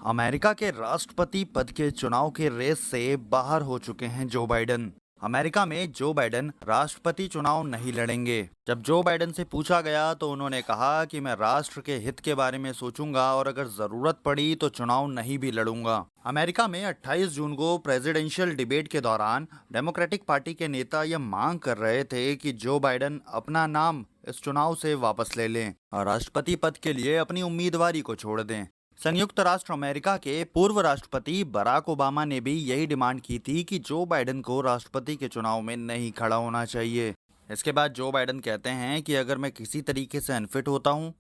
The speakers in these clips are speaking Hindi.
अमेरिका के राष्ट्रपति पद के चुनाव के रेस से बाहर हो चुके हैं जो बाइडन। अमेरिका में जो बाइडन राष्ट्रपति चुनाव नहीं लड़ेंगे। जब जो बाइडन से पूछा गया तो उन्होंने कहा कि मैं राष्ट्र के हित के बारे में सोचूंगा और अगर जरूरत पड़ी तो चुनाव नहीं भी लड़ूंगा। अमेरिका में 28 जून को प्रेसिडेंशियल डिबेट के दौरान डेमोक्रेटिक पार्टी के नेता यह मांग कर रहे थे कि जो बाइडन अपना नाम इस चुनाव से वापस ले लें और राष्ट्रपति पद के लिए अपनी उम्मीदवारी को छोड़ दें। संयुक्त राष्ट्र अमेरिका के पूर्व राष्ट्रपति बराक ओबामा ने भी यही डिमांड की थी कि जो बाइडन को राष्ट्रपति के चुनाव में नहीं खड़ा होना चाहिए। इसके बाद जो बाइडन कहते हैं कि अगर मैं किसी तरीके से अनफिट होता हूं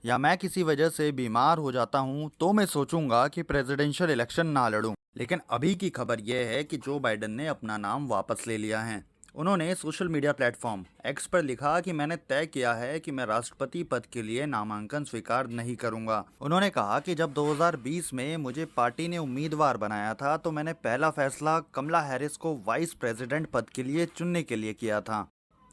या मैं किसी वजह से बीमार हो जाता हूं तो मैं सोचूंगा कि प्रेसिडेंशियल इलेक्शन ना लड़ूं। लेकिन अभी की खबर यह है कि जो बाइडन ने अपना नाम वापस ले लिया है। उन्होंने सोशल मीडिया प्लेटफॉर्म एक्स पर लिखा कि मैंने तय किया है कि मैं राष्ट्रपति पद के लिए नामांकन स्वीकार नहीं करूंगा। उन्होंने कहा कि जब 2020 में मुझे पार्टी ने उम्मीदवार बनाया था तो मैंने पहला फैसला कमला हैरिस को वाइस प्रेसिडेंट पद के लिए चुनने के लिए किया था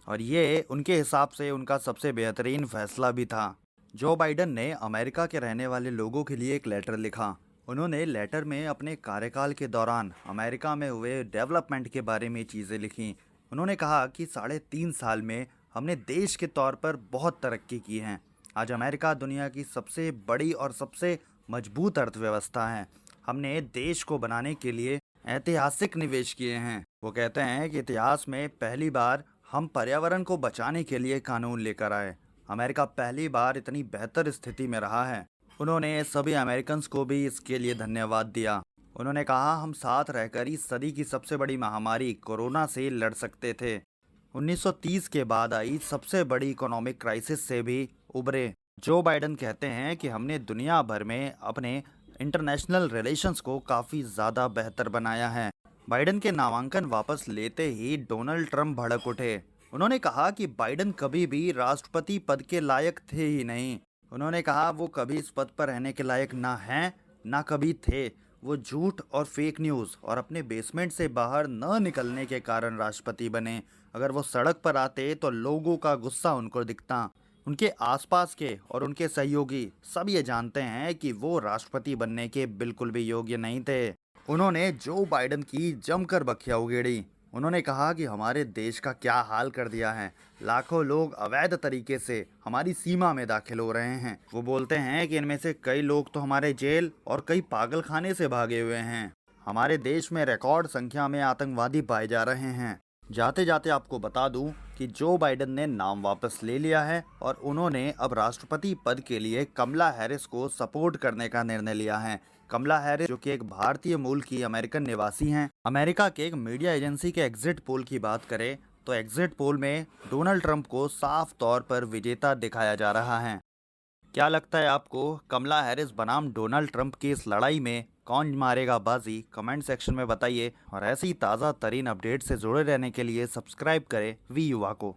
और ये उनके हिसाब से उनका सबसे बेहतरीन फैसला भी था। जो बाइडन ने अमेरिका के रहने वाले लोगों के लिए एक लेटर लिखा। उन्होंने लेटर में अपने कार्यकाल के दौरान अमेरिका में हुए डेवलपमेंट के बारे में चीज़ें लिखी। उन्होंने कहा कि 3.5 साल में हमने देश के तौर पर बहुत तरक्की की है। आज अमेरिका दुनिया की सबसे बड़ी और सबसे मजबूत अर्थव्यवस्था है। हमने देश को बनाने के लिए ऐतिहासिक निवेश किए हैं। वो कहते हैं कि इतिहास में पहली बार हम पर्यावरण को बचाने के लिए कानून लेकर आए। अमेरिका पहली बार इतनी बेहतर स्थिति में रहा है। उन्होंने सभी अमेरिकन्स को भी इसके लिए धन्यवाद दिया। उन्होंने कहा हम साथ रहकर ही सदी की सबसे बड़ी महामारी कोरोना से लड़ सकते थे। 1930 के बाद आई सबसे बड़ी इकोनॉमिक क्राइसिस से भी उबरे। जो बाइडन कहते हैं कि हमने दुनिया भर में अपने इंटरनेशनल रिलेशंस को काफ़ी ज़्यादा बेहतर बनाया है। बाइडन के नामांकन वापस लेते ही डोनाल्ड ट्रंप भड़क उठे। उन्होंने कहा कि बाइडन कभी भी राष्ट्रपति पद के लायक थे ही नहीं। उन्होंने कहा वो कभी इस पद पर रहने के लायक ना हैं ना कभी थे। वो झूठ और फेक न्यूज़ और अपने बेसमेंट से बाहर न निकलने के कारण राष्ट्रपति बने। अगर वो सड़क पर आते तो लोगों का गुस्सा उनको दिखता। उनके आसपास के और उनके सहयोगी सब ये जानते हैं कि वो राष्ट्रपति बनने के बिल्कुल भी योग्य नहीं थे। उन्होंने जो बाइडन की जमकर बखिया उगेड़ी। उन्होंने कहा कि हमारे देश का क्या हाल कर दिया है। लाखों लोग अवैध तरीके से हमारी सीमा में दाखिल हो रहे हैं। वो बोलते हैं कि इनमें से कई लोग तो हमारे जेल और कई पागलखाने से भागे हुए हैं। हमारे देश में रिकॉर्ड संख्या में आतंकवादी पाए जा रहे हैं। जाते जाते आपको बता दूं कि जो बाइडन ने नाम वापस ले लिया है और उन्होंने अब राष्ट्रपति पद के लिए कमला हैरिस को सपोर्ट करने का निर्णय लिया है। कमला हैरिस जो कि एक भारतीय मूल की अमेरिकन निवासी हैं। अमेरिका के एक मीडिया एजेंसी के एग्जिट पोल की बात करें तो एग्जिट पोल में डोनाल्ड ट्रंप को साफ तौर पर विजेता दिखाया जा रहा है। क्या लगता है आपको, कमला हैरिस बनाम डोनाल्ड ट्रंप की इस लड़ाई में कौन मारेगा बाजी? कमेंट सेक्शन में बताइए और ऐसी ताज़ा तरीन अपडेट से जुड़े रहने के लिए सब्सक्राइब करें वी युवा को।